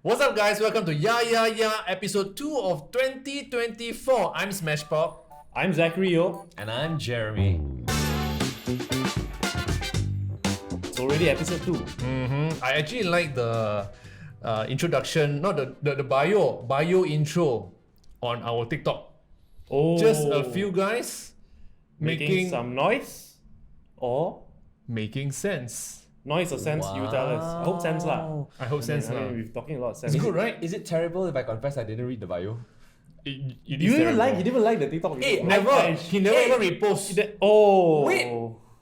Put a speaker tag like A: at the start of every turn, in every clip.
A: What's up, guys? Welcome to episode 2 of 2024. I'm Smashpop.
B: I'm Zachary Yo.
C: And I'm Jeremy.
B: It's already episode 2.
A: I actually like the introduction, not the bio intro on our TikTok.
B: Oh,
A: Just a few guys
B: making some noise or
A: making sense.
B: noise or sense. You tell us. I hope sense lah.
A: I hope sense
B: I
A: now.
B: mean, we're talking a lot of sense.
A: It's good, right?
C: Is it terrible if I confess I didn't read the bio?
A: You
B: You didn't like the TikTok video.
C: Hey,
A: Never. He never even repost.
B: Oh.
C: Wait.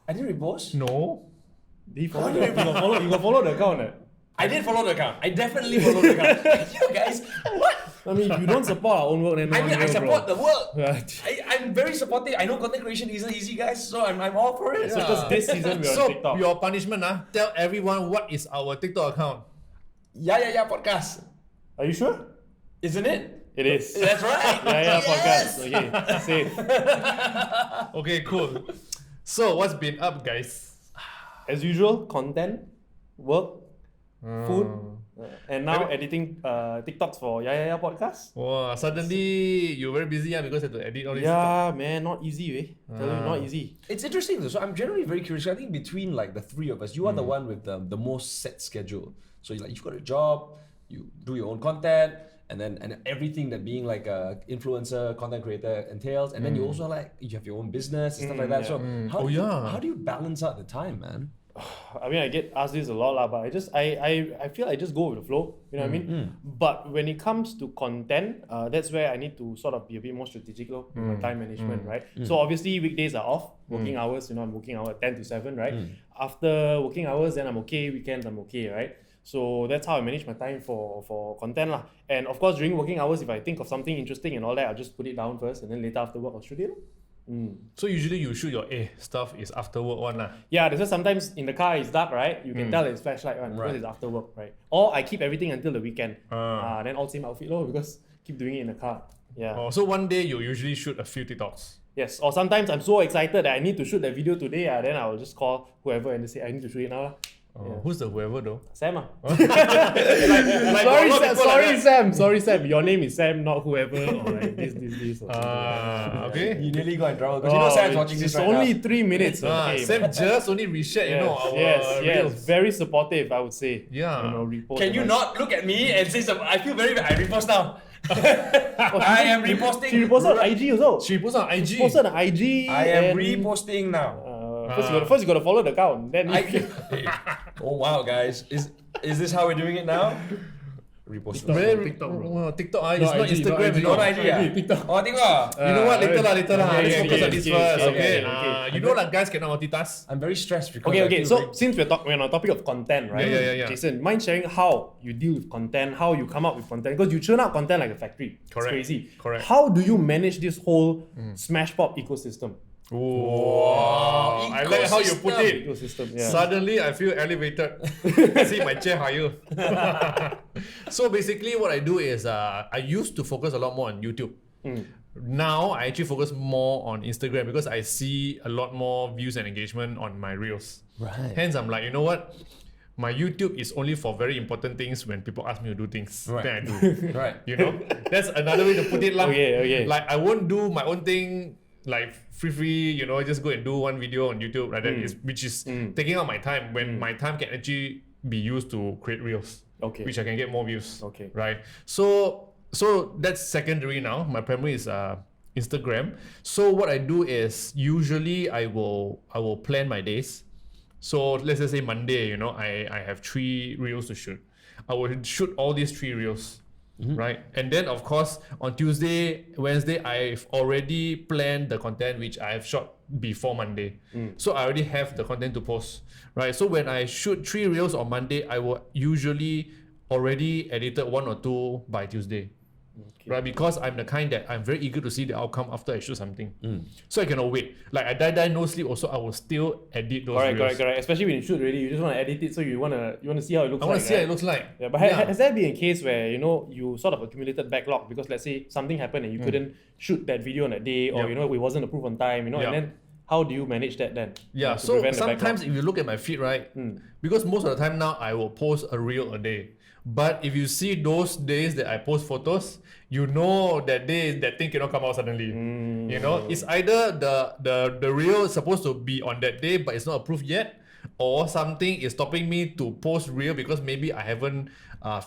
C: I didn't repost?
A: No.
B: Did he follow? You got follow the account.
C: I did follow the account. I definitely followed the account. You guys, what?
B: I mean, if you don't support our own work, then no
C: I mean,
B: one
C: I
B: will,
C: support
B: bro.
C: the work.
B: Yeah.
C: I'm very supportive. I know content creation isn't easy, guys, so I'm all for it.
B: So because this season we're on
A: So,
B: TikTok.
A: your punishment, tell everyone what is our TikTok account.
C: Yeah, podcast.
B: Are you sure?
C: Isn't it?
B: It is.
C: That's right.
B: Yeah,
C: Yes.
B: podcast. Okay, safe.
A: Okay, cool. So, what's been up, guys?
B: As usual, content, work, food, and now editing TikToks for Yeah podcast.
A: Wow, suddenly you're very busy because you have to edit all this stuff.
B: Yeah, man, not easy, eh? Tell you, not easy.
C: It's interesting though. So I'm generally very curious. I think between like the three of us, you are the one with the most set schedule. So you've got a job, you do your own content, and everything that being like a influencer, content creator entails, and then you also you have your own business and stuff like that.
B: yeah.
C: So how do you balance out the time, man?
B: I mean, I get asked this a lot, lah, but I feel I just go with the flow. You know what I mean? But when it comes to content, that's where I need to sort of be a bit more strategic, with my time management, right? So obviously weekdays are off, working hours. You know, I'm working hour 10 to 7, right? After working hours, then I'm okay. Weekends, I'm okay, right? So that's how I manage my time for content, lah. And of course, during working hours, if I think of something interesting and all that, I'll just put it down first, and then later after work, I'll shoot it.
A: So usually you shoot your stuff is after work one lah.
B: Yeah, that's why sometimes in the car it's dark, right? You can tell it's flashlight one because it's after work, right? Or I keep everything until the weekend. Then all same outfit because keep doing it in the car. Yeah.
A: Oh, so one day you usually shoot a few TikToks.
B: Yes. Or sometimes I'm so excited that I need to shoot that video today. Then I'll just call whoever and say I need to shoot it now.
A: Who's the whoever though?
B: Sam.
A: Sorry, Sam.
B: Sorry, Sam. Your name is Sam, not whoever or like this. Or
A: Okay.
C: You nearly got in trouble because you know Sam's watching this
B: it's
C: right
B: only
C: now.
B: 3 minutes. Okay,
A: Sam
B: man.
A: just only reshared, our
B: yes,
A: reels.
B: very supportive, I would say.
A: Yeah.
B: Repost
C: Can you
B: and
C: not look at me and say something? I feel very bad. I repost now. I am reposting.
B: She reposted on IG also.
A: She posted on IG.
B: She posted on IG.
C: I am
B: and,
C: reposting now.
B: First you gotta follow the account. Then
C: Oh wow, guys, is this how we're doing it now? Repost.
A: TikTok, it's not
B: IG,
A: Instagram.
C: Not IG.
B: TikTok.
C: Oh, TikTok.
A: You know what? Later lah. Let's focus on this first.
B: okay.
A: You know that guys cannot multitask.
C: I'm very stressed because
B: Okay. So since we're on a topic of content, right?
A: Yeah.
B: Jason, mind sharing how you deal with content, how you come up with content? Because you churn out content like a factory.
A: Correct.
B: It's crazy.
A: Correct.
B: How do you manage this whole smashpop ecosystem?
A: Wow. I like how you put it.
B: Ecosystem. Yeah.
A: Suddenly, I feel elevated. I see my chair higher. So basically, what I do is I used to focus a lot more on YouTube. Now, I actually focus more on Instagram because I see a lot more views and engagement on my reels.
C: Right.
A: Hence, I'm like, you know what? My YouTube is only for very important things when people ask me to do things.
C: Right.
A: Then I do.
C: Right.
A: You know? That's another way to put it.
B: Okay.
A: Like, I won't do my own thing like free, just go and do one video on YouTube like that, which is taking out my time when my time can actually be used to create reels.
B: Okay.
A: Which I can get more views.
B: Okay.
A: Right. So that's secondary now. My primary is Instagram. So what I do is usually I will plan my days. So let's just say Monday, I have 3 reels to shoot. I will shoot all these 3 reels. Right, and then of course on Tuesday, Wednesday, I've already planned the content which I have shot before Monday. So I already have the content to post. Right, so when I shoot 3 reels on Monday, I will usually already edited 1 or 2 by Tuesday. Okay. Right, because I'm the kind that I'm very eager to see the outcome after I shoot something. So I cannot wait. Like I die no sleep. Also, I will still edit those reels.
B: Correct. Especially when you shoot already, you just want to edit it, so you want to see how it looks like.
A: I want to see how it looks like.
B: Yeah, but has there been a case where you sort of accumulated backlog because let's say something happened and you couldn't shoot that video on that day, or it wasn't approved on time, and then how do you manage that then?
A: Yeah, so sometimes if you look at my feed, right, because most of the time now I will post a reel a day. But if you see those days that I post photos, you know that day that thing cannot come out suddenly. You know, it's either the reel is supposed to be on that day, but it's not approved yet, or something is stopping me to post reel because maybe I haven't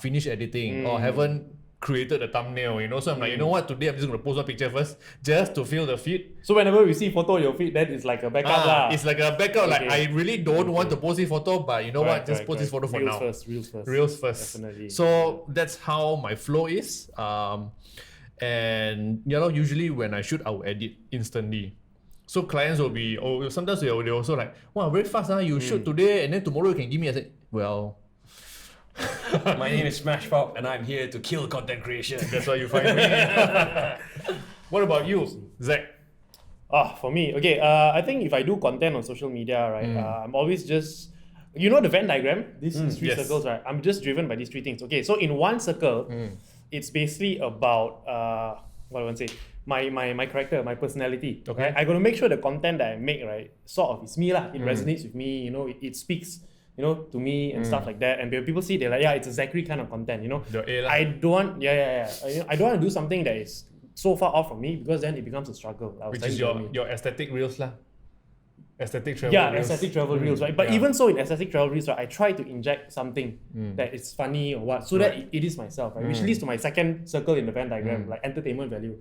A: finished editing or haven't created a thumbnail, you know. So I'm like, you know what, today I'm just gonna post one picture first just to feel the feed.
B: So whenever we see photo on your feed, then it's like a backup lah.
A: It's like a backup. Like
B: Okay.
A: I really don't want to post this photo, but you know what, just post this photo for now.
B: Reels first.
A: Reels first.
B: Definitely.
A: So that's how my flow is. And you know, usually when I shoot, I will edit instantly. So clients will be, sometimes they also like, wow, very fast, you shoot today and then tomorrow you can give me. I said, well,
C: My name is Smashpop, and I'm here to kill content creation.
A: that's why you find me. What about you, Zach?
B: For me, okay. I think if I do content on social media, right, I'm always just, you know, the Venn diagram. These three
A: yes.
B: circles, right? I'm just driven by these three things. Okay, so in one circle, it's basically about what do I want to say? My character, my personality.
A: Okay.
B: Right? I gotta make sure the content that I make, right, sort of is me lah. It resonates with me. You know, it speaks, you know, to me and stuff like that. And when people see, they're like, yeah, it's a Zachary kind of content. You know,
A: The A lah.
B: I don't want, I don't want to do something that is so far off from me because then it becomes a struggle. I was
A: Which
B: telling
A: is
B: Jeremy.
A: your aesthetic reels lah. Aesthetic travel
B: Yeah,
A: reels.
B: aesthetic travel reels, right? But
A: Yeah.
B: even so, in aesthetic travel reels, right, I try to inject something that is funny or what, so that
A: Right.
B: it is myself, right? Which leads to my second circle in the Venn diagram, like entertainment value.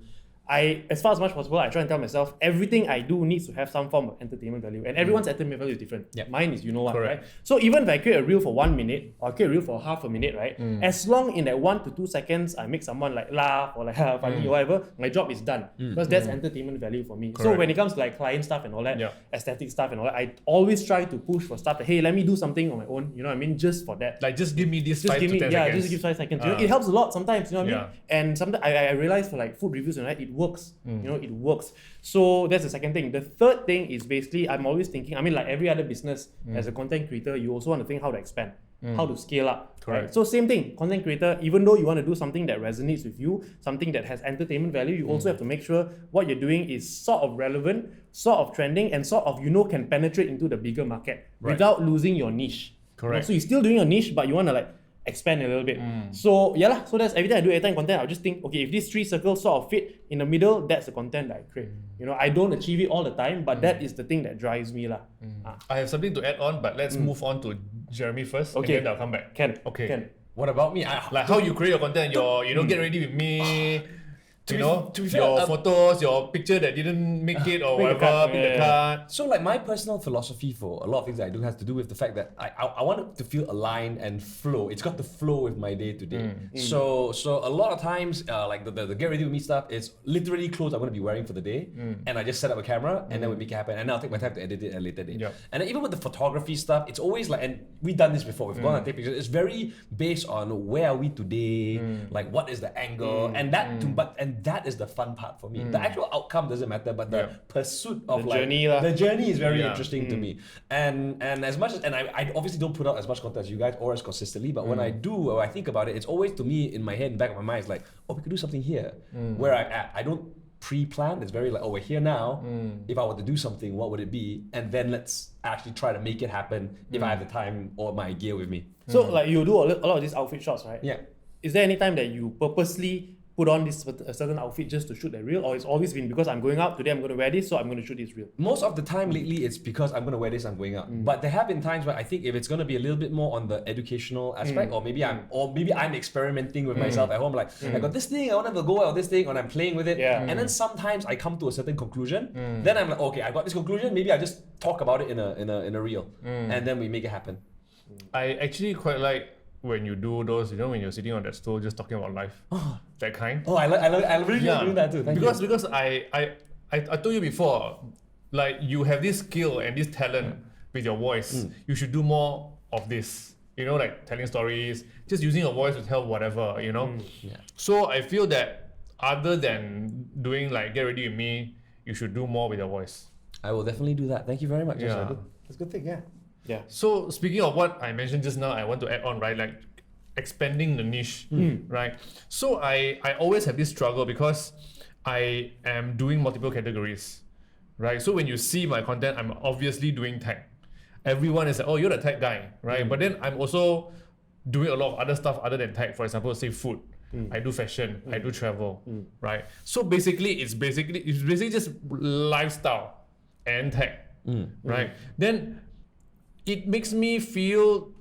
B: As far as much possible, I try and tell myself everything I do needs to have some form of entertainment value, and everyone's entertainment value is different.
C: Yep.
B: Mine is, you know what,
A: Correct.
B: right? So even if I create a reel for 1 minute or I create a reel for half a minute, right? As long in that 1 to 2 seconds, I make someone like laugh or like funny or whatever, my job is done because that's entertainment value for me. So
A: Correct.
B: when it comes to like client stuff and all that,
A: Yeah.
B: aesthetic stuff and all that, I always try to push for stuff that, hey, let me do something on my own. You know what I mean? Just for that.
A: Like just give me this
B: Just
A: 5
B: give
A: to
B: me,
A: 10
B: yeah,
A: seconds.
B: just give 5 seconds. You know,
A: Ah.
B: it helps a lot sometimes, you know what I
A: Yeah.
B: mean? And sometimes I realize for like food reviews and all that, it works. You know, it works. So that's the second thing. The third thing is basically, I'm always thinking, I mean, like every other business, as a content creator, you also want to think how to expand, how to scale up.
A: Correct.
B: Right? So same thing, content creator, even though you want to do something that resonates with you, something that has entertainment value, you also have to make sure what you're doing is sort of relevant, sort of trending, and sort of, you know, can penetrate into the bigger market
A: Right.
B: without losing your niche.
A: Correct.
B: You know, so you're still doing your niche, but you want to like expand a little bit. So yeah lah. So that's every time I do airtime content, I'll just think, okay, if these three circles sort of fit in the middle, that's the content that I create. You know, I don't achieve it all the time, but that is the thing that drives me lah.
A: I have something to add on, but let's move on to Jeremy first,
B: Okay.
A: and then I'll come back.
B: Can
A: Okay.
B: Can.
C: What about me?
A: Like how you create your content, get ready with me.
C: To
A: To
C: be fair,
A: your photos, your picture that didn't make it or
B: Make the
A: whatever,
B: cut,
A: pick the
B: yeah.
A: card.
C: So like my personal philosophy for a lot of things that I do has to do with the fact that I want it to feel aligned and flow. It's got to flow with my day to day. So a lot of times like the get ready with me stuff is literally clothes I'm going to be wearing for the day, and I just set up a camera and then we make it happen, and then I'll take my time to edit it at a later date.
A: Yep.
C: And then even with the photography stuff, it's always like, and we've done this before. We've gone and take pictures. It's very based on where are we today, like what is the angle, and that is the fun part for me. The actual outcome doesn't matter, but the pursuit of
B: The
C: like
B: journey lah.
C: the journey is very
A: Yeah.
C: interesting to me. And as much as I obviously don't put out as much content as you guys or as consistently, but when I do or I think about it, it's always to me in my head, in the back of my mind, it's like, oh, we could do something here where I'm at. I don't pre-plan. It's very like, oh, we're here now. If I were to do something, what would it be? And then let's actually try to make it happen if I have the time or my gear with me.
B: So like you do a lot of these outfit shots, right?
C: Yeah.
B: Is there any time that you purposely put on a certain outfit just to shoot that reel, or it's always been because I'm going out today, I'm going to wear this, so I'm going to shoot this reel?
C: Most of the time lately, it's because I'm going to wear this, I'm going out. But there have been times where I think if it's going to be a little bit more on the educational aspect, or maybe I'm experimenting with myself at home, like I got this thing, I want to go out with this thing, and I'm playing with it.
B: Yeah.
C: And then sometimes I come to a certain conclusion. Then I'm like, okay, I got this conclusion. Maybe I just talk about it in a reel, and then we make it happen.
A: I actually quite like when you do those, when you're sitting on that stool just talking about life. That kind.
C: Oh, I really like doing that too. Thank you.
A: Because I told you before, like you have this skill and this talent with your voice. You should do more of this. Like telling stories, just using your voice to tell whatever,
C: Yeah.
A: So I feel that other than doing like get ready with me, you should do more with your voice.
C: I will definitely do that. Thank you very much.
A: Yeah.
C: That's a good thing. Yeah.
B: Yeah.
A: So speaking of what I mentioned just now, I want to add on, right? Like expanding the niche, right? So I always have this struggle because I am doing multiple categories, right? So when you see my content, I'm obviously doing tech. Everyone is like, oh, you're the tech guy, right? But then I'm also doing a lot of other stuff other than tech. For example, say food. I do fashion. I do travel. Right. So basically, it's basically just lifestyle and tech. Right. Then it makes me feel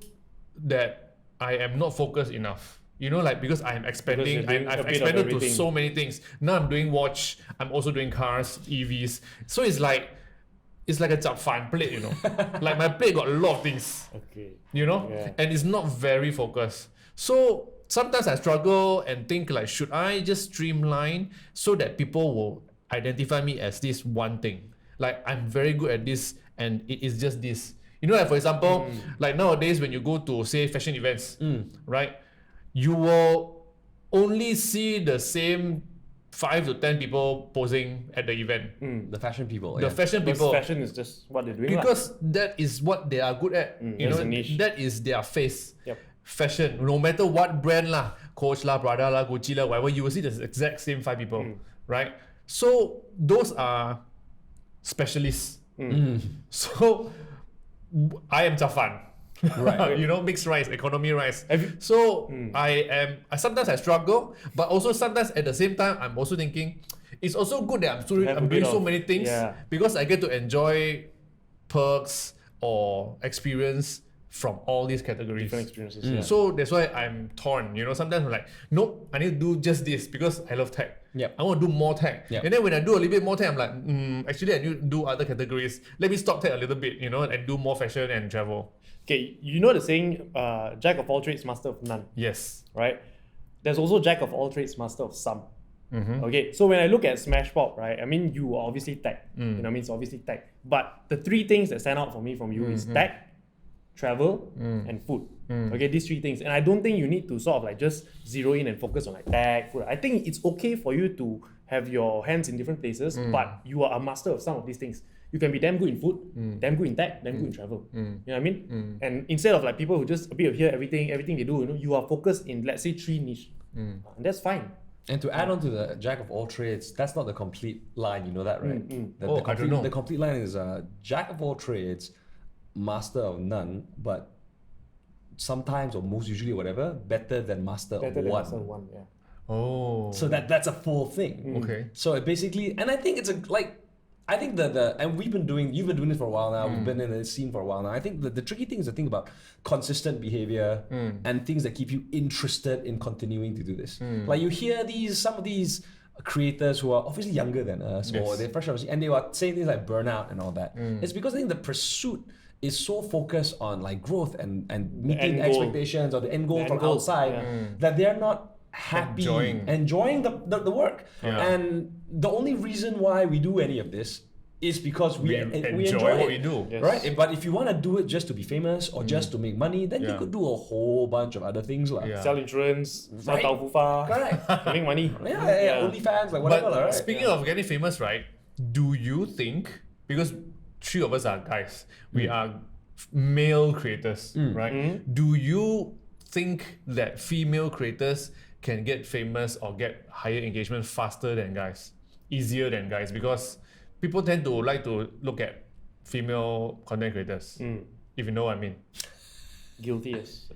A: that I am not focused enough. You know, like because I'm expanding, I've expanded to so many things. Now I'm doing watch. I'm also doing cars, EVs. So it's like a 杂饭 plate, you know. Like my plate got a lot of things.
B: Okay.
A: You know, and it's not very focused. So sometimes I struggle and think like, should I just streamline so that people will identify me as this one thing? Like I'm very good at this, and it is just this. You know, like for example, like nowadays when you go to say fashion events, right? You will only see the same 5 to 10 people posing at the event.
C: The fashion people.
A: The fashion people.
B: Fashion is just what they're doing.
A: Because that is what they are good at. You know,
B: a niche.
A: that is their face.
B: Yep.
A: Fashion, no matter what brand lah, Coach lah, Prada lah, Gucci lah, whatever, you will see the exact same 5 people, right? So those are specialists. So I am Chafan.
C: Right.
A: You know, mixed rice, economy rice. So I sometimes I struggle, but also sometimes at the same time I'm also thinking it's also good that I'm doing so many things because I get to enjoy perks or experience from all these categories.
B: Different experiences.
A: So that's why I'm torn. You know, sometimes I'm like, nope, I need to do just this because I love tech.
C: Yep.
A: I want to do more tech.
C: Yep.
A: And then when I do a little bit more tech, I'm like, actually I need to do other categories. Let me stop tech a little bit, you know, and do more fashion and travel.
B: Okay, you know the saying, jack of all trades, master of none,
A: Yes.
B: right? There's also jack of all trades, master of some. Okay, so when I look at smashpop, right, I mean, you are obviously tech. You know what I mean? It's obviously tech. But the 3 things that stand out for me from you is tech, travel, and food. Okay, these 3 things. And I don't think you need to sort of like just zero in and focus on like tech, food. I think it's okay for you to have your hands in different places, but you are a master of some of these things. You can be damn good in food, damn good in tech, damn good in travel. You know what I mean? And instead of like people who just a bit of here, everything they do, you know, you are focused in, let's say, 3 niche. And that's fine.
C: And to add on to the jack of all trades, that's not the complete line, you know that, right?
A: I don't know.
C: The complete line is jack of all trades, master of none, but sometimes or most usually whatever, better than master
B: Better
C: of
B: than
C: one.
B: master of one, yeah.
A: Oh.
C: So that's a full thing.
A: Okay.
C: So it basically, and I think it's I think and you've been doing this for a while now. We've been in the scene for a while now. I think the tricky thing is to think about consistent behavior and things that keep you interested in continuing to do this. Like you hear some of these creators who are obviously younger than us, or they're fresh out of the scene, and they are saying things like burnout and all that. It's because I think the pursuit is so focused on like growth and meeting expectations or the end goal from outside that they're not happy enjoying the work. And the only reason why we do any of this is because we enjoy
A: what
C: it,
A: we do.
C: right? But if you want to do it just to be famous or just to make money, then you could do a whole bunch of other things like
B: Sell insurance, sell
C: Right.
B: tau fufa,
C: correct.
B: make money.
C: OnlyFans, like whatever.
A: But
C: right?
A: speaking of getting famous, right? Do you think, because 3 of us are guys, we are male creators, right? Do you think that female creators can get famous or get higher engagement faster than guys, easier than guys? Because people tend to like to look at female content creators, if you know what I mean.
B: Guilty, yes.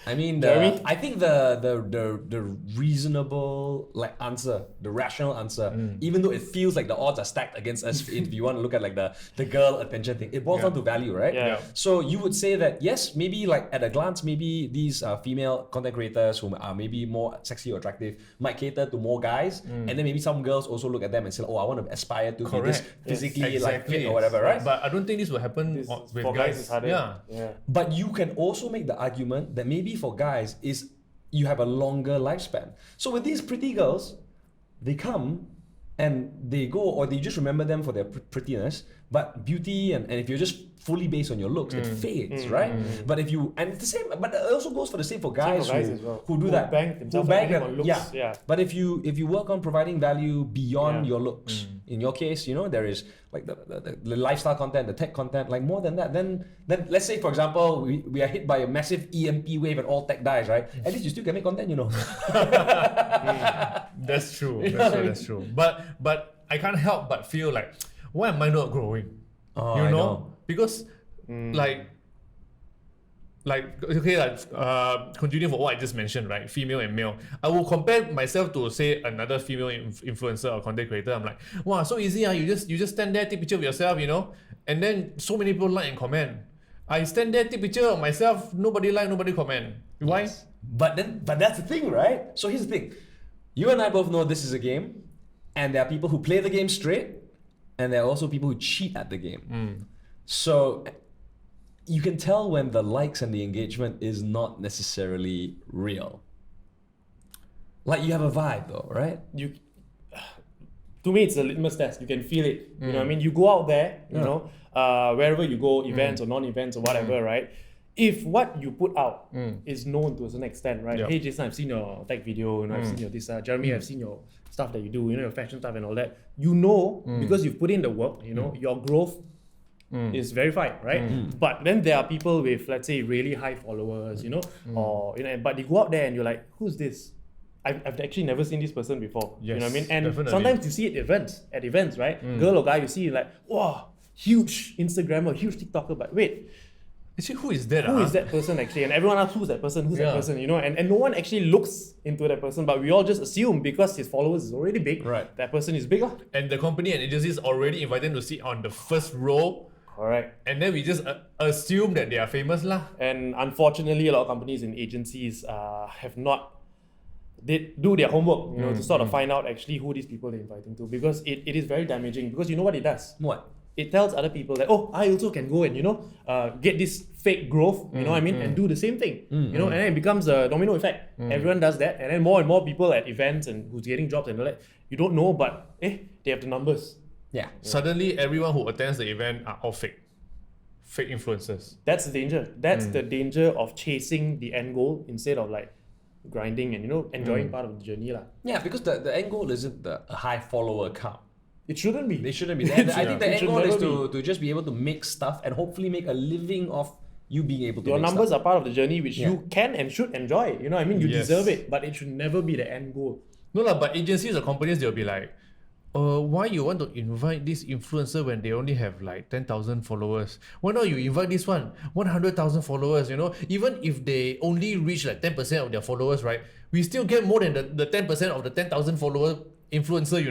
C: I mean,
B: Jeremy?
C: I think the reasonable answer, the rational answer, even though it feels like the odds are stacked against us, if you want to look at like the girl attention thing, it boils down to value, right?
B: Yeah.
C: So you would say that yes, maybe like at a glance, maybe these female content creators who are maybe more sexy or attractive might cater to more guys, and then maybe some girls also look at them and say, oh, I want to aspire to be this physically like fit or whatever, right?
A: But I don't think this will happen with
B: For guys, it's harder.
A: Yeah.
C: But you can also make the argument that maybe for guys is you have a longer lifespan. So with these pretty girls, they come and they go, or they just remember them for their prettiness, but beauty and if you're just fully based on your looks, it fades, right? But if you, and it's the same, but it also goes for the same for guys,
B: as well.
C: who do
B: Who
C: that.
B: bank themselves on looks. Yeah.
C: But if you work on providing value beyond your looks, in your case, you know, there is like the lifestyle content, the tech content, like more than that, then let's say, for example, we are hit by a massive EMP wave and all tech dies, right? At least you still can make content, you know.
A: That's true. That's true. But I can't help but feel like, why am I not growing?
C: Oh,
A: you
C: I
A: know?
C: know.
A: Because like like okay, like continuing for what I just mentioned, right? Female and male. I will compare myself to say another female influencer or content creator. I'm like, wow, so easy. You just stand there, take picture of yourself, and then so many people like and comment. I stand there, take picture of myself, nobody like, nobody comment. Why?
C: Yes. But that's the thing, right? So here's the thing. You and I both know this is a game, and there are people who play the game straight, and there are also people who cheat at the game. So you can tell when the likes and the engagement is not necessarily real. Like you have a vibe though, right?
B: To me, it's a litmus test. You can feel it. You know what I mean? You go out there, you know, wherever you go, events or non-events or whatever, right? If what you put out is known to a certain extent, right?
A: Yep.
B: Hey, Jason, I've seen your tech video, I've seen your this, Jeremy, I've seen your stuff that you do, your fashion stuff and all that. Because you've put in the work, your growth is verified, right? But then there are people with, let's say, really high followers, or but you go out there and you're like, who's this? I've actually never seen this person before.
A: Yes,
B: you know what I mean? And
A: definitely.
B: sometimes you see it at events, right? Girl or guy, you see like, wow, huge Instagrammer, huge TikToker, but wait,
A: Actually, who is that?
B: who is that person actually? And everyone asks, who's that person? Who's that person? And no one actually looks into that person, but we all just assume because his followers is already big,
A: Right.
B: that person is big.
A: And the company and agencies already invite them to sit on the first row,
B: Correct.
A: and then we just assume that they are famous lah.
B: And unfortunately, a lot of companies and agencies have not do their homework, to sort of find out actually who these people they're inviting to, because it is very damaging. Because you know what it does?
C: What?
B: It tells other people that, oh, I also can go and get this fake growth, you know what I mean, and do the same thing, and then it becomes a domino effect. Everyone does that, and then more and more people at events and who's getting jobs and all that, you don't know, but they have the numbers.
C: Yeah.
A: Suddenly, everyone who attends the event are all fake influencers.
B: That's the danger. That's the danger of chasing the end goal instead of like grinding and enjoying part of the journey lah.
C: Yeah, because the end goal isn't a high follower count.
B: It shouldn't be.
C: They shouldn't be. I think the
B: It
C: end
B: should
C: goal is
B: never
C: to just be able to make stuff and hopefully make a living of you being able to
B: Your
C: make
B: numbers
C: stuff.
B: are part of the journey which you can and should enjoy. You know what I mean? You
A: Yes.
B: deserve it, but it should never be the end goal.
A: No lah, but agencies or companies, they'll be like, why you want to invite this influencer when they only have like 10,000 followers? Why not you invite this one, 100,000 followers, Even if they only reach like 10% of their followers, right? We still get more than the 10% of the 10,000 follower influencer,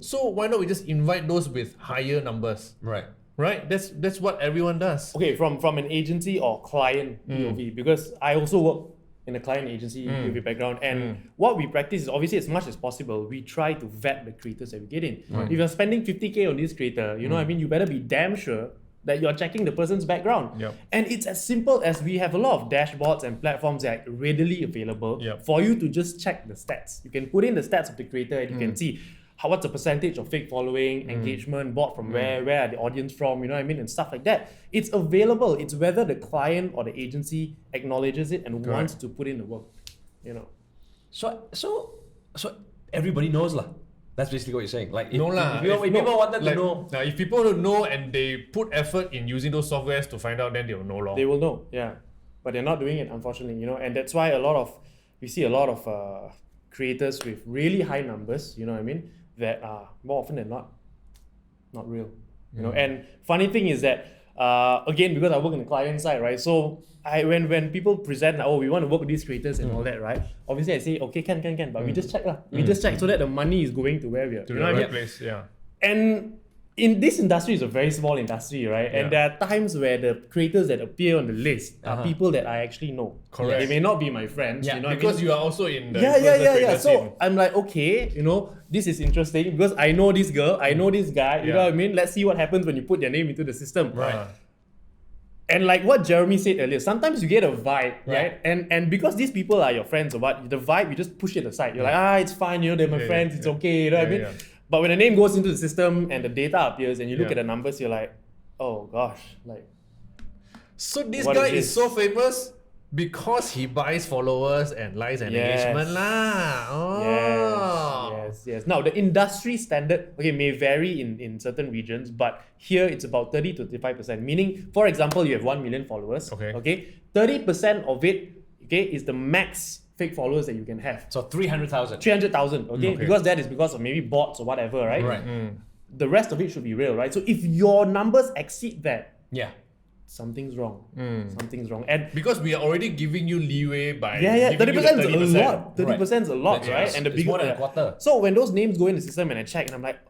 A: So why not we just invite those with higher numbers?
C: Right.
A: Right? That's what everyone does.
B: Okay, from an agency or client POV, because I also work in a client agency POV background, and what we practice is obviously as much as possible, we try to vet the creators that we get in. If you're spending 50K on this creator, you know what I mean, you better be damn sure that you're checking the person's background.
A: Yep.
B: And it's as simple as we have a lot of dashboards and platforms that are readily available
A: Yep.
B: for you to just check the stats. You can put in the stats of the creator and you can see what's the percentage of fake following, engagement, bought from where are the audience from, you know what I mean, and stuff like that. It's available. It's whether the client or the agency acknowledges it and wants to put in the work,
C: So everybody knows lah. That's basically what you're saying. Like if,
A: No lah.
C: if people wanted to know.
A: Now, if people don't know and they put effort in using those softwares to find out, then they will know long.
B: They will know, yeah. But they're not doing it, unfortunately, and that's why we see a lot of creators with really high numbers, you know what I mean, that are more often than not real. And funny thing is that again, because I work in the client side, right? So when people present like, we want to work with these creators and all that, right? Obviously I say, okay, can, but we just check lah. We just check so that the money is going to where we are.
A: to
B: You
A: the
B: know what I
A: right
B: mean?
A: place, yeah.
B: And in this industry, is a very small industry, right? And there are times where the creators that appear on the list are people that I actually know.
A: Correct.
B: They may not be my friends,
C: Yeah,
B: you know what I
A: Because
B: mean?
A: you are also in the
B: Yeah.
A: influencer creator
B: So
A: scene.
B: I'm like, okay, this is interesting because I know this girl, I know this guy, you know what I mean? Let's see what happens when you put their name into the system.
A: Right.
B: And like what Jeremy said earlier, sometimes you get a vibe, right? And because these people are your friends or what, the vibe, you just push it aside. You're like, it's fine, they're my friends, it's okay, you know what I mean?
A: Yeah.
B: But when the name goes into the system and the data appears and you look at the numbers, you're like, oh gosh, like,
A: So this
B: What
A: guy
B: is
A: is
B: this?
A: so famous because he buys followers and likes and
B: Yes.
A: engagement lah. Oh.
B: yes. Now the industry standard, may vary in certain regions, but here it's about 30 to 35%. Meaning, for example, you have 1 million followers.
A: Okay.
B: 30% of it, is the max fake followers that you can have.
C: So 300,000.
B: 300,000, okay? Because that is because of maybe bots or whatever, right?
C: Right.
B: The rest of it should be real, right? So if your numbers exceed that,
C: Yeah.
B: something's wrong. Something's wrong. And
A: Because we are already giving you leeway by
B: yeah,
A: giving you
B: 30%
A: the
B: is a lot. 30% is a lot,
C: That's
B: right?
C: right.
B: And the
C: It's
B: bigger
C: more than a quarter.
B: So when those names go in the system and I check and I'm like,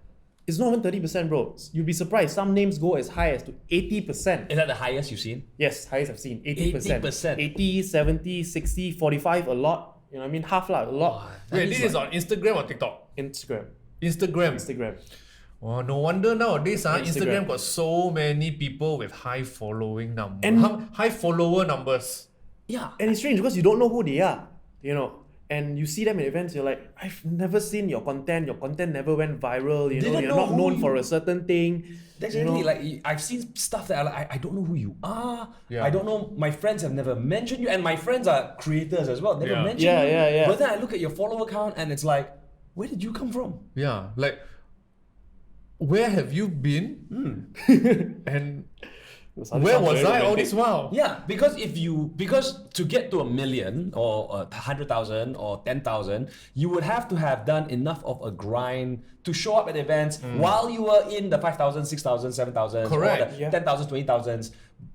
B: it's not even 30%, bro. You'd be surprised. Some names go as high as to 80%.
C: Is that the highest you've seen?
B: Yes, highest I've seen. 80%.
C: 80%.
B: 80, 70, 60, 45, a lot. You know what I mean? Half lah, a lot.
A: Wait, this is on Instagram or TikTok?
B: Instagram.
A: Instagram. Oh, no wonder nowadays Instagram got so many people with high following numbers.
B: And-
A: High follower numbers.
C: Yeah.
B: And it's strange because you don't know who they are, you know. And you see them in events, you're like, I've never seen your content. Your content never went viral. You know,
C: Didn't
B: you're
C: know
B: not
C: who
B: known
C: you-
B: for a certain thing.
C: That's
B: you know.
C: really like I've seen stuff that I don't know who you are.
A: Yeah.
C: I don't know. My friends have never mentioned you, and my friends are creators as well. Never
A: Yeah.
C: mentioned
B: Yeah,
C: you.
B: yeah.
C: But then I look at your follower count, and it's like, where did you come from?
A: Yeah, like where have you been? And where was I all this while?
C: Yeah, because because to get to 1 million or 100,000 or 10,000, you would have to have done enough of a grind to show up at events while you were in the 5,000, 6,000, 7,000,
A: Correct.
C: or the
B: Yeah.
C: 10,000, 20,000s.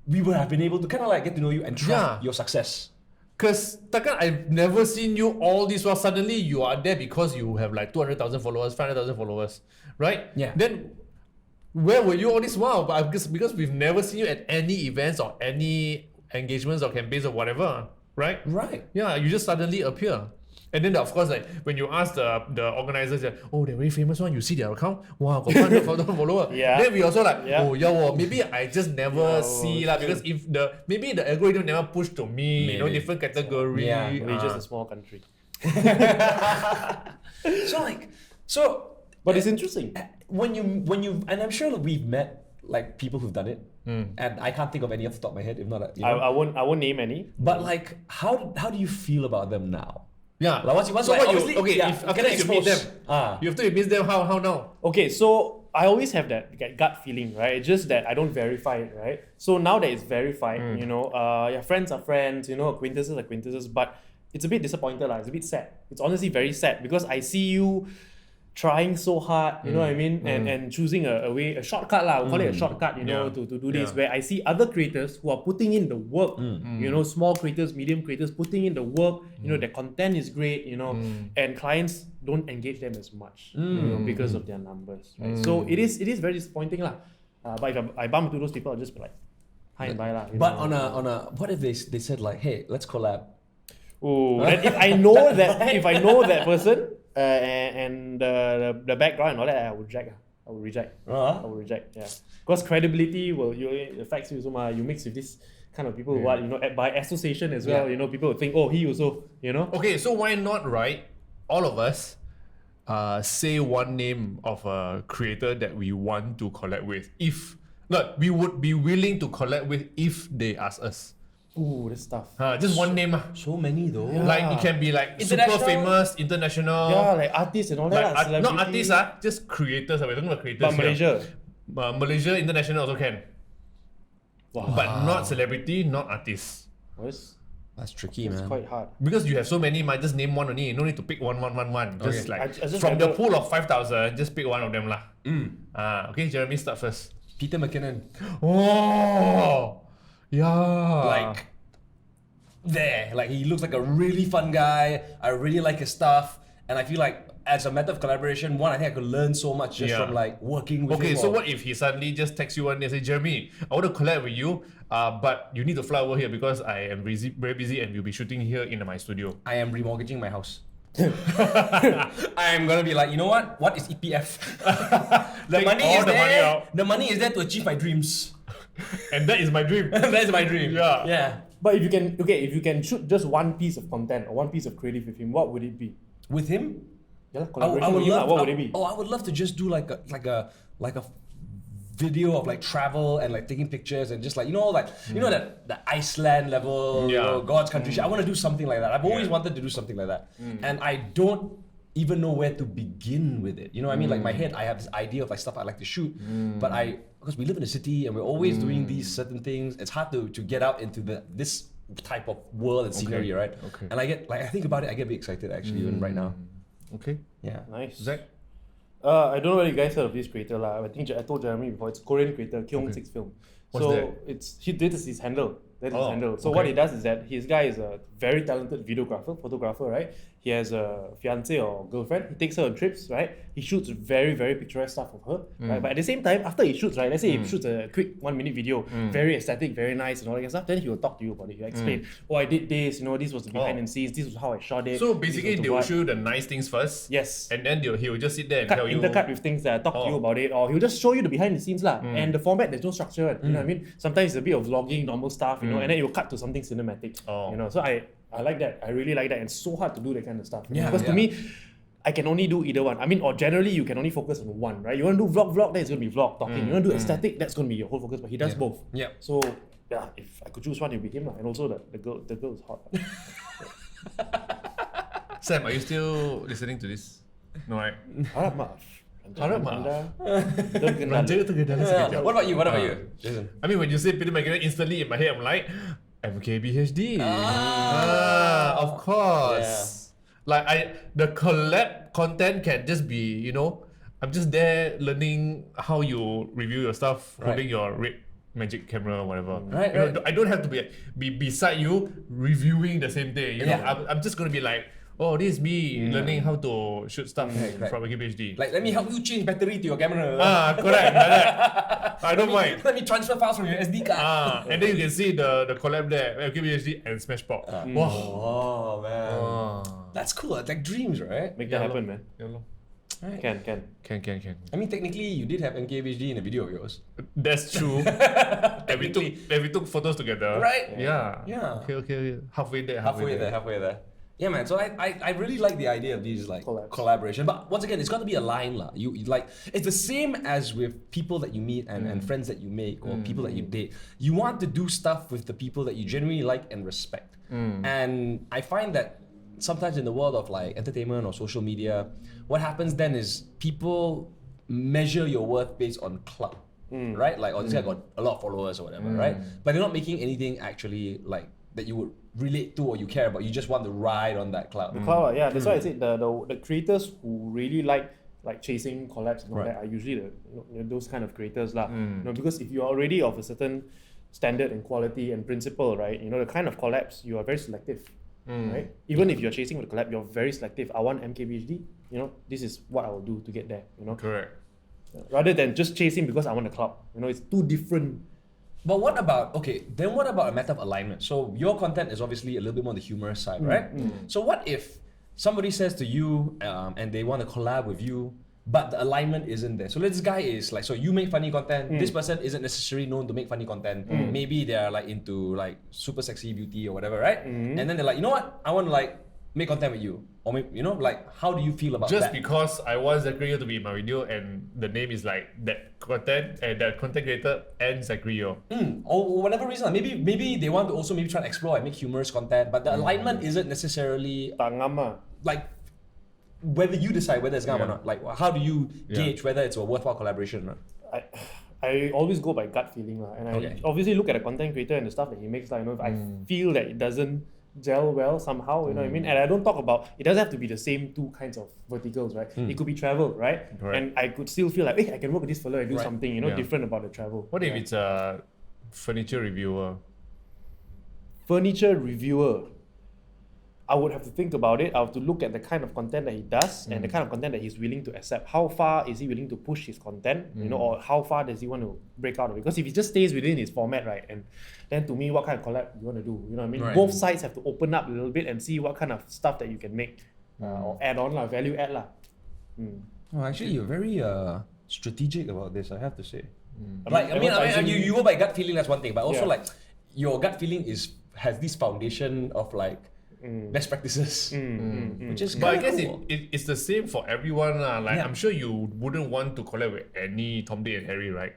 C: We would have been able to kind of like get to know you and track
A: Yeah.
C: your success.
A: Because Takan, I've never seen you all this while. Suddenly you are there because you have like 200,000 followers, 500,000 followers, right?
C: Yeah.
A: Then where were you all this while? But I guess because we've never seen you at any events or any engagements or campaigns or whatever, right?
C: Right.
A: Yeah, you just suddenly appear. And then of course, like when you ask the organizers, like, oh, they're very famous one. You see their account, wow, got 100,000 followers.
B: Yeah.
A: Then we also like,
B: Yeah.
A: oh yeah, well, maybe I just never
B: Yeah,
A: see lah, because if maybe the algorithm never pushed to me, you know,
C: Maybe.
A: different category.
C: Yeah.
B: Malaysia's a small country.
C: So
B: But it's interesting.
C: when you and I'm sure that we've met like people who've done it, and I can't think of any off the top of my head. If not, you know.
B: I won't name any.
C: But like, how do you feel about them now?
A: Yeah.
C: Like once
A: So
C: like,
A: what
C: obviously,
A: you okay?
C: yeah,
A: If after
C: get
A: that you meet them,
C: exposed.
A: you after you meet them, how now?
B: Okay, so I always have that gut feeling, right? It's just that I don't verify it, right? So now that it's verified, you know, yeah, friends are friends, you know, acquaintances are acquaintances, but it's a bit disappointed, lah. It's a bit sad. It's honestly very sad because I see you trying so hard, you know what I mean, and choosing a shortcut lah. We'll call it a shortcut, you know,
A: Yeah.
B: to do this.
A: Yeah.
B: Where I see other creators who are putting in the work, you know, small creators, medium creators, putting in the work. You know, their content is great, you know, and clients don't engage them as much, you know, because of their numbers. Right? So it is very disappointing lah. But if I bump into those people, I'll just be like, hi and bye lah. you
C: But
B: know.
C: on a what if they said like, hey, let's collab?
B: Ooh, then if I know that person and the background and all that, I will reject. I will reject.
C: Uh-huh.
B: I will reject. Yeah, because credibility it affects you so much. You mix with this kind of people, what you know, by association as well.
C: Yeah.
B: You know, people will think, oh, he also, you know.
A: Okay, so why not, right? All of us say one name of a creator that we want to collab with. If not, we would be willing to collab with if they ask us.
B: Ooh, this stuff.
A: Just one name.
C: So many though.
B: Yeah.
A: Like it can be like super
C: International?
A: famous, international.
B: Yeah, like artists and all that.
A: Like not
B: celebrity.
A: artists, just creators. We're talking about creators.
B: But
A: here.
B: Malaysia.
A: Malaysia international also can.
B: Wow.
A: But not celebrity, not artists.
C: That's tricky,
B: It's
C: man.
B: quite hard.
A: Because you have so many, might just name one only. No need to pick one. Just
C: Okay.
A: like
B: I just
A: from the
B: remember-
A: pool of 5,000, just pick one of them lah. Okay, Jeremy, start first.
C: Peter McKinnon.
A: Oh, yeah.
C: Like there. Like he looks like a really fun guy. I really like his stuff. And I feel like as a matter of collaboration, one, I think I could learn so much just
A: Yeah.
C: from like working with
A: Okay,
C: him.
A: so
C: or-
A: what if he suddenly just texts you one day and say, Jeremy, I want to collab with you, but you need to fly over here because I am very busy and we'll be shooting here in my studio.
C: I am remortgaging my house. I am gonna be like, you know what? What is EPF? the
A: Take
C: money
A: all
C: is
A: the money
C: there.
A: out.
C: The money is there to achieve my dreams.
A: And that is my dream.
C: That's my dream.
A: Yeah.
C: Yeah.
B: But if you can shoot just one piece of content or one piece of creative with him, what would it be?
C: With him,
B: Yeah,
C: I
B: collaboration
C: would
B: with him,
C: love.
B: what would it be?
C: Oh, I would love to just do like a video of like travel and like taking pictures and just like you know that the Iceland level, you
A: Yeah.
C: know, God's country. shit. I want to do something like that. I've always
A: Yeah.
C: wanted to do something like that, and I don't even know where to begin with it. You know what I mean? Like my head, I have this idea of like stuff I like to shoot, but because we live in a city and we're always doing these certain things, it's hard to get out into this type of world and scenery, right?
A: Okay.
C: And I think about it, I get a bit excited actually even right now.
A: Okay.
C: Yeah.
B: Nice.
A: Zach?
B: I don't know whether you guys heard of this creator lah. I think I told Jeremy before. It's a Korean creator, Kyung Six Film.
A: What's
B: so
A: that?
B: this is his handle. That is his
A: Oh,
B: handle. So
A: okay.
B: what he does is that his guy is a very talented photographer, right? He has a fiance or girlfriend. He takes her on trips, right? He shoots very, very picturesque stuff of her, right? But at the same time, after he shoots, right? Let's say he shoots a quick 1 minute video, very aesthetic, very nice, and all that kind of stuff. Then he will talk to you about it. He'll explain, oh, I did this. This was the behind the scenes. This was how I shot it.
A: So
B: this
A: basically,
B: was the
A: they will
B: what."
A: show you the nice things first.
B: Yes.
A: And then he will just sit there and tell you.
B: Intercut with things that talk to you about it, or he'll just show you the behind the scenes lah. And the format, there's no structure. You know what I mean? Sometimes it's a bit of vlogging, normal stuff, and then it will cut to something cinematic.
A: Oh.
B: So I like that. I really like that. And it's so hard to do that kind of stuff.
C: Yeah,
B: Because to
C: yeah.
B: me, I can only do either one. I mean, or generally you can only focus on one, right? You want to do vlog, then it's gonna be vlog talking. You want to do aesthetic, that's gonna be your whole focus. But he does both.
C: Yeah.
B: So yeah, if I could choose one, it would be him lah. And also the girl is hot.
A: Sam, are you still listening to this? No, right?
B: Harap maaf.
A: Harap maaf.
B: Anda terkenal.
A: Raja terkenal sekejap.
C: What about you? Jason?
A: I mean, when you say Peter McKinnon, instantly in my head, I'm like, MKBHD. Of course. Like the collab content can just be, I'm just there learning how you review your stuff, holding your red magic camera or whatever.
C: Right,
A: You know, I don't have to be beside you reviewing the same day. You know,
C: Yeah.
A: I'm just gonna be like, oh, this is me learning how to shoot stuff from MKBHD.
C: Like, let me help you change battery to your camera.
A: Correct. Like that. I don't mind.
C: Let me transfer files from your SD card.
A: And then you can see the collab there, MKBHD and smashpop. Wow.
C: Oh man, that's cool. It's like dreams, right?
B: Make that happen, man.
A: Yeah, lor.
C: Right.
B: Can.
A: Can.
C: I mean, technically, you did have MKBHD in a video of yours.
A: That's true. and we took photos together.
C: Right.
A: Yeah.
C: Yeah.
A: Okay. Halfway there.
C: Halfway there. Yeah, man. So I really like the idea of these like
B: Collabs.
C: collaboration. But once again, it's got to be a line, lah. You like it's the same as with people that you meet and friends that you make or people that you date. You want to do stuff with the people that you genuinely like and respect. And I find that sometimes in the world of like entertainment or social media, what happens then is people measure your worth based on clout, right? Like, oh, this guy got a lot of followers or whatever, right? But they're not making anything actually like that you would relate to or you care about. You just want to ride on that cloud.
B: Cloud, yeah. That's why I said the creators who really like chasing collabs and all that are usually those kind of creators lah. Because if you're already of a certain standard and quality and principle, right? The kind of collabs you are very selective, right? Even if you're chasing with a collab, you're very selective. I want MKBHD. This is what I will do to get there.
A: Correct.
B: Rather than just chasing because I want a cloud. It's two different.
C: But what about a matter of alignment? So your content is obviously a little bit more on the humorous side, right? So what if somebody says to you and they want to collab with you, but the alignment isn't there? So this guy is like, so you make funny content. This person isn't necessarily known to make funny content. Maybe they're like into like super sexy beauty or whatever, right? And then they're like, you know what? I want to like make content with you, or maybe, like, how do you feel about
A: Just
C: that?
A: because I want Zachary to be in my video and the name is like that content and that content creator and Zachary.
C: Or whatever reason, maybe they want to also maybe try to explore and make humorous content, but the alignment isn't necessarily
B: Tak ngam ah.
C: like whether you decide whether it's gonna or not. Like, how do you gauge whether it's a worthwhile collaboration or not?
B: I always go by gut feeling lah, and I obviously look at the content creator and the stuff that he makes. If I feel that it doesn't gel well somehow, you know what I mean? And I don't talk about, it doesn't have to be the same two kinds of verticals, right? It could be travel, right?
A: Correct.
B: And I could still feel like, hey, I can work with this fellow and do something, different about the travel.
A: What if it's a furniture reviewer?
B: Furniture reviewer. I would have to think about it. I have to look at the kind of content that he does and the kind of content that he's willing to accept. How far is he willing to push his content, or how far does he want to break out of it? Because if he just stays within his format, right, and then to me, what kind of collab you want to do? You know what I mean?
C: Right.
B: Both sides have to open up a little bit and see what kind of stuff that you can make or add on, value add.
C: Oh, actually, you're very strategic about this, I have to say.
B: Like,
C: I mean, you go by gut feeling, that's one thing, but also
B: Yeah.
C: like your gut feeling has this foundation of like best practices, which is
A: But I guess
C: cool.
A: it's the same for everyone. Like,
C: Yeah.
A: I'm sure you wouldn't want to collab with any Tom, Dick and Harry, right?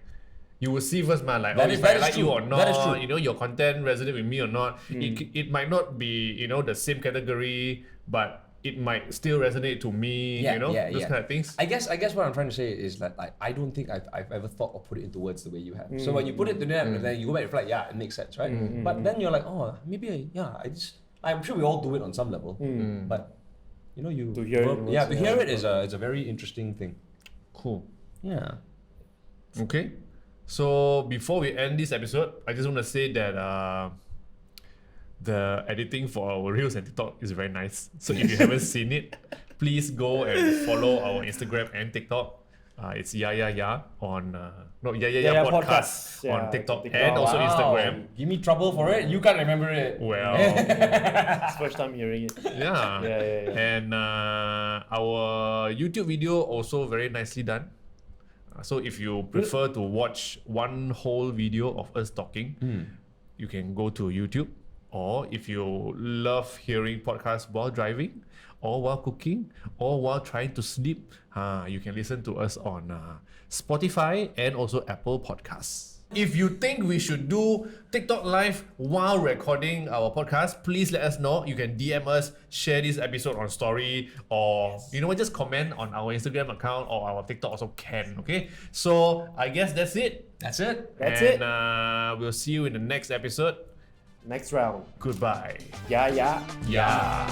A: You will see first, man, like,
C: That
A: if
C: is-
A: I
C: that is
A: like you
C: true.
A: or
C: That is true.
A: not, your content resonate with me or not. It might not be, the same category, but it might still resonate to me, those kind of things.
C: I guess what I'm trying to say is that I don't think I've ever thought or put it into words the way you have. So when you put it to them, and then you go back and reflect, yeah, it makes sense, right? But then you're like, oh, maybe I'm sure we all do it on some level, but you
B: To hear it
C: to hear
B: yeah.
C: it is a very interesting thing.
A: Cool.
C: Yeah.
A: Okay. So before we end this episode, I just want to say that the editing for our Reels and TikTok is very nice. So if you haven't seen it, please go and follow our Instagram and TikTok. It's Ya on podcast
B: Yeah,
A: on TikTok
B: TikTok.
A: and also Instagram.
C: Give me trouble for it. You can't remember it.
A: Well,
B: It's first time hearing it.
A: yeah.
B: Yeah.
A: And our YouTube video also very nicely done. So if you prefer to watch one whole video of us talking, you can go to YouTube. Or if you love hearing podcasts while driving, or while cooking, or while trying to sleep, you can listen to us on Spotify and also Apple Podcasts. If you think we should do TikTok live while recording our podcast, please let us know. You can DM us, share this episode on story, or you know what, just comment on our Instagram account or our TikTok also can. Okay, so I guess that's it.
C: That's it.
B: That's
A: and,
B: it.
A: We'll see you in the next episode.
B: Next round.
A: Goodbye.
B: Yeah.
A: Yeah.